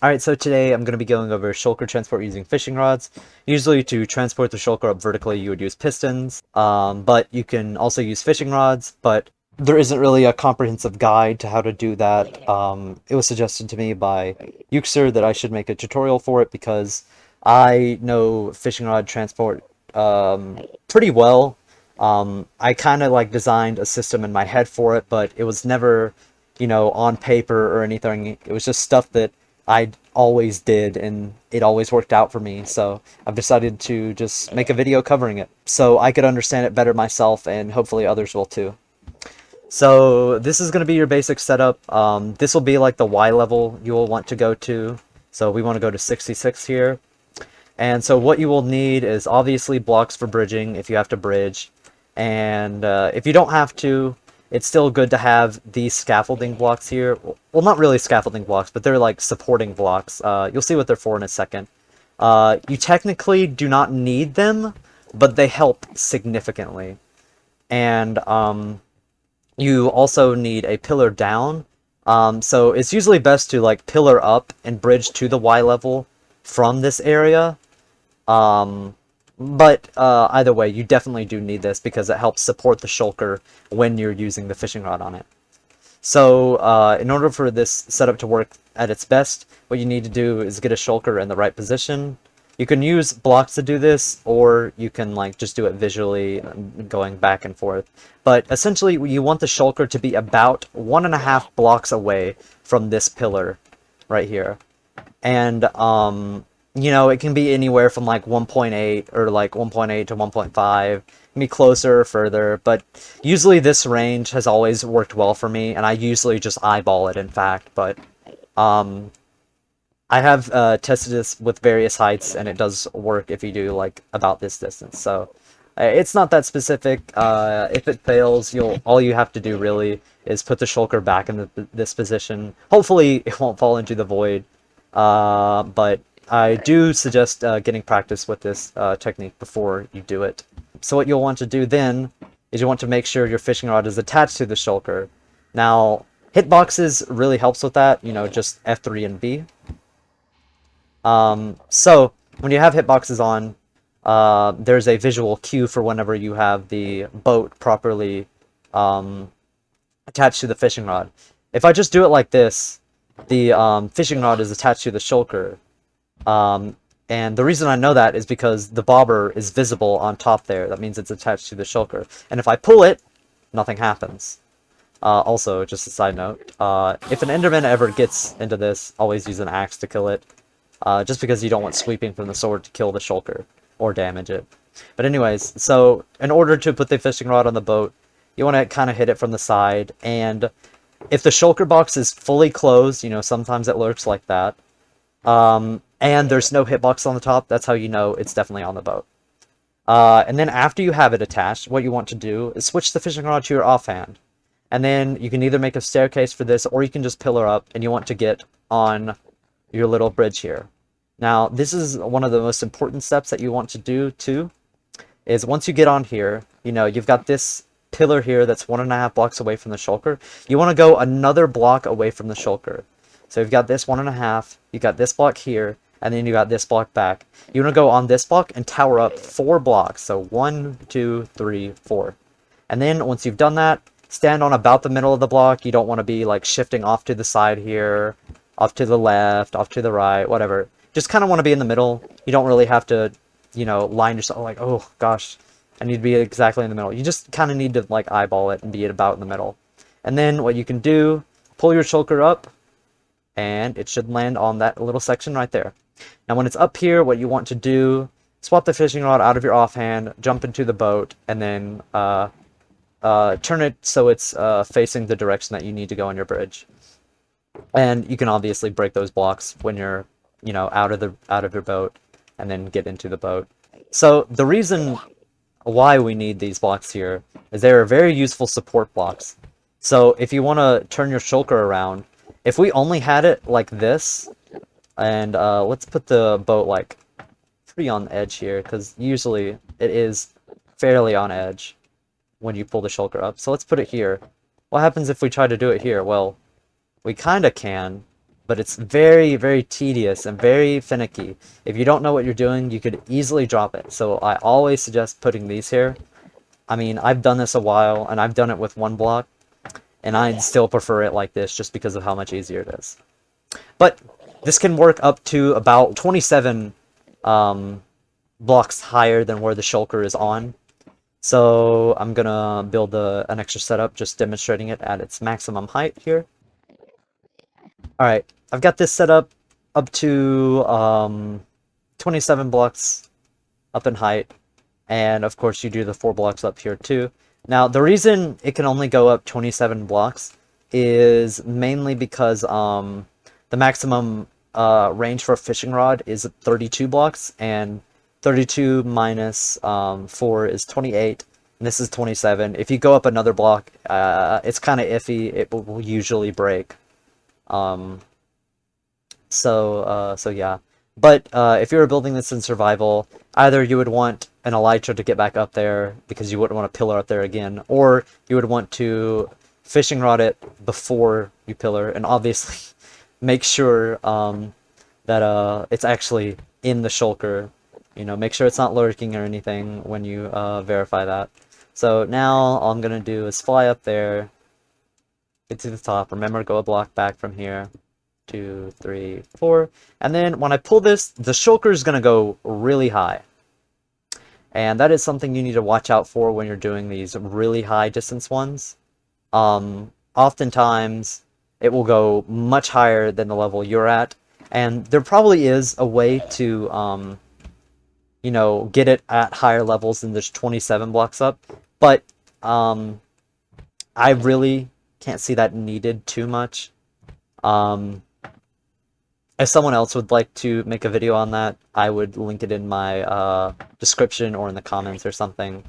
Alright, so today I'm going to be going over Shulker transport using fishing rods. Usually to transport the Shulker up vertically you would use pistons, but you can also use fishing rods, but there isn't really a comprehensive guide to how to do that. It was suggested to me by Yuxer that I should make a tutorial for it because I know fishing rod transport pretty well. I kind of like designed a system in my head for it, but it was never, on paper or anything. It was just stuff that I always did, and it always worked out for me. So I've decided to just make a video covering it so I could understand it better myself, and hopefully others will too. So this is going to be your basic setup. This will be like the Y level you will want to go to. So we want to go to 66 here. And so what you will need is obviously blocks for bridging if you have to bridge. And if you don't have to, it's still good to have these scaffolding blocks here. Well, not really scaffolding blocks, but they're like supporting blocks. You'll see what they're for in a second. You technically do not need them, but they help significantly. And you also need a pillar down. So it's usually best to like pillar up and bridge to the Y level from this area. But either way, you definitely do need this because it helps support the shulker when you're using the fishing rod on it. So in order for this setup to work at its best, what you need to do is get a shulker in the right position. You can use blocks to do this, or you can like just do it visually, going back and forth. But essentially, you want the shulker to be about 1.5 blocks away from this pillar right here. And it can be anywhere from like 1.8 or like 1.8 to 1.5. It can be closer or further, but usually this range has always worked well for me, and I usually just eyeball it, in fact. But um, I have tested this with various heights, and it does work if you do like about this distance. So it's not that specific. If it fails, all you have to do really is put the shulker back in this position. Hopefully, it won't fall into the void. But I do suggest getting practice with this technique before you do it. So what you'll want to do then is you want to make sure your fishing rod is attached to the shulker. Now, hitboxes really helps with that, just F3 and B. So when you have hitboxes on, there's a visual cue for whenever you have the boat properly attached to the fishing rod. If I just do it like this, the fishing rod is attached to the shulker. And the reason I know that is because the bobber is visible on top there. That means it's attached to the shulker. And if I pull it, nothing happens. Also, just a side note, if an Enderman ever gets into this, always use an axe to kill it. Just because you don't want sweeping from the sword to kill the shulker or damage it. But anyways, so in order to put the fishing rod on the boat, you want to kind of hit it from the side, and if the shulker box is fully closed, sometimes it lurks like that, and there's no hitbox on the top, that's how you know it's definitely on the boat. And then after you have it attached, what you want to do is switch the fishing rod to your offhand. And then you can either make a staircase for this, or you can just pillar up, and you want to get on your little bridge here. Now, this is one of the most important steps that you want to do, too, is once you get on here, you've got this pillar here that's 1.5 blocks away from the shulker. You want to go another block away from the shulker. So you've got this 1.5, you got this block here, and then you got this block back. You want to go on this block and tower up 4 blocks. So 1, 2, 3, 4. And then once you've done that, stand on about the middle of the block. You don't want to be like shifting off to the side here, off to the left, off to the right, whatever. Just kind of want to be in the middle. You don't really have to, line yourself like, oh gosh, I need to be exactly in the middle. You just kind of need to like eyeball it and be about in the middle. And then what you can do, pull your shulker up, and it should land on that little section right there. Now when it's up here, what you want to do, swap the fishing rod out of your offhand, jump into the boat, and then turn it so it's facing the direction that you need to go on your bridge. And you can obviously break those blocks when you're, out of your boat, and then get into the boat. So the reason why we need these blocks here is they are very useful support blocks. So if you want to turn your shulker around, if we only had it like this, and let's put the boat like pretty on edge here, because usually it is fairly on edge when you pull the shulker up. So let's put it here. What happens if we try to do it here? Well, we kind of can, but it's very, very tedious and very finicky. If you don't know what you're doing, you could easily drop it. So I always suggest putting these here. I mean, I've done this a while, and I've done it with one block, and I'd still prefer it like this just because of how much easier it is. But this can work up to about 27 blocks higher than where the shulker is on. So I'm gonna build an extra setup just demonstrating it at its maximum height here. Alright, I've got this set up to 27 blocks up in height, and of course you do the 4 blocks up here too. Now the reason it can only go up 27 blocks is mainly because the maximum range for a fishing rod is 32 blocks, and 32 minus 4 is 28, and this is 27. If you go up another block, it's kind of iffy. It will usually break. So yeah. But if you were building this in survival, either you would want an elytra to get back up there because you wouldn't want to pillar up there again, or you would want to fishing rod it before you pillar, and obviously make sure that it's actually in the shulker. You know, make sure it's not lurking or anything when you verify that. So now all I'm gonna do is fly up there, get to the top. Remember, go a block back from here. 2, 3, 4. And then when I pull this, the shulker is gonna go really high. And that is something you need to watch out for when you're doing these really high distance ones. Oftentimes, it will go much higher than the level you're at, and there probably is a way to, you know, get it at higher levels than there's 27 blocks up, but I really can't see that needed too much. If someone else would like to make a video on that, I would link it in my description or in the comments or something,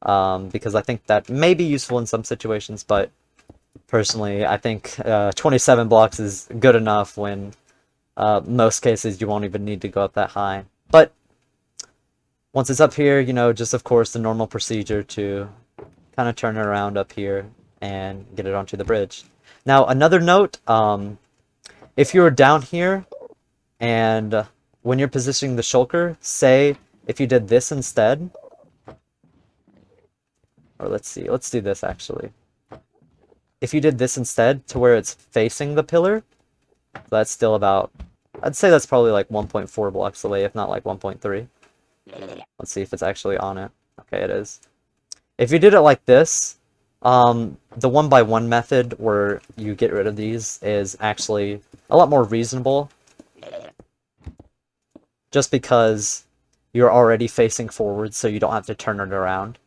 because I think that may be useful in some situations, but personally, I think 27 blocks is good enough when most cases you won't even need to go up that high. But once it's up here, you know, just of course the normal procedure to kind of turn it around up here and get it onto the bridge. Now, another note, if you're down here and when you're positioning the shulker, say if you did this instead, or let's see, let's do this actually. If you did this instead to where it's facing the pillar, that's still about, I'd say that's probably like 1.4 blocks away, if not like 1.3. Let's see if it's actually on it. Okay, it is. If you did it like this, the 1x1 method where you get rid of these is actually a lot more reasonable, just because you're already facing forward, so you don't have to turn it around.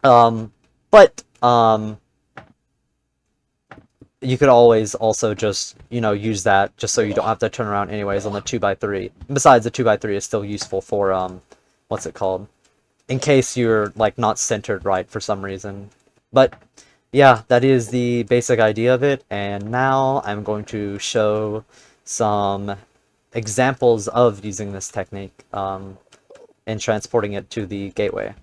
But you could always also just, you know, use that just so you don't have to turn around anyways on the 2x3. Besides, the 2x3 is still useful for, what's it called? In case you're, like, not centered right for some reason. But, yeah, that is the basic idea of it, and now I'm going to show some examples of using this technique and transporting it to the gateway.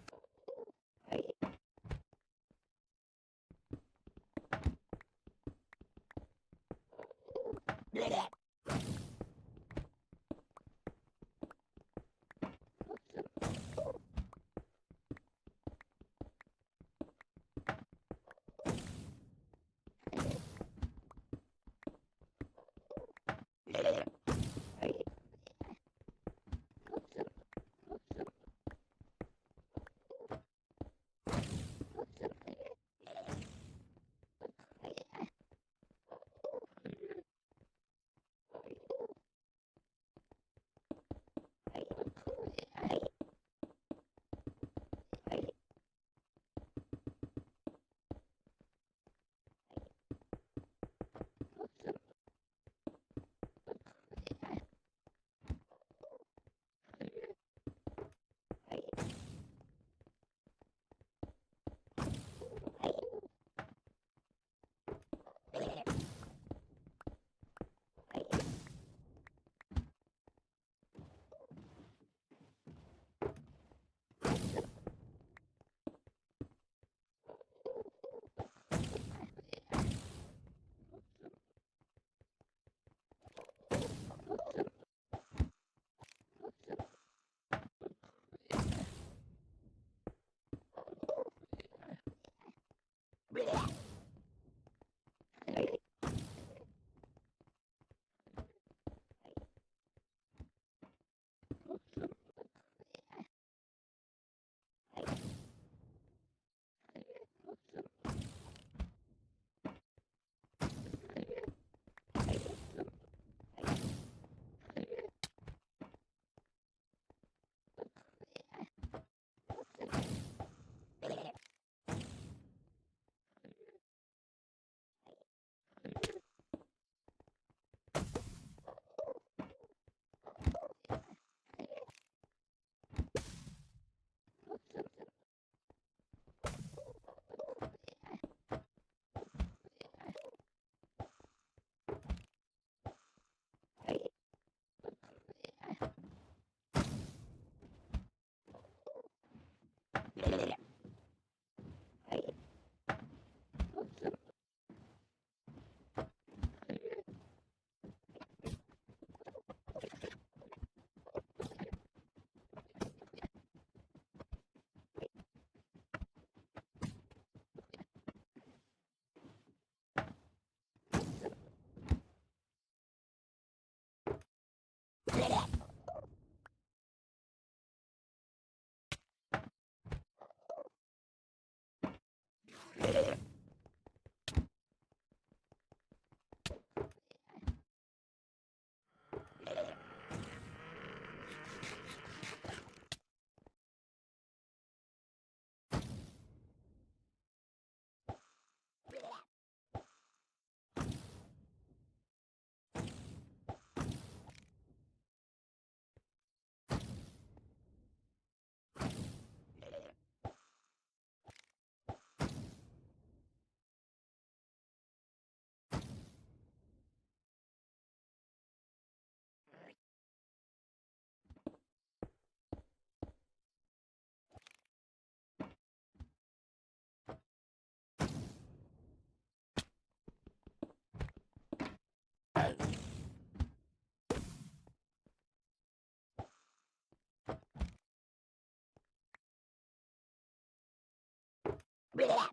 Blah.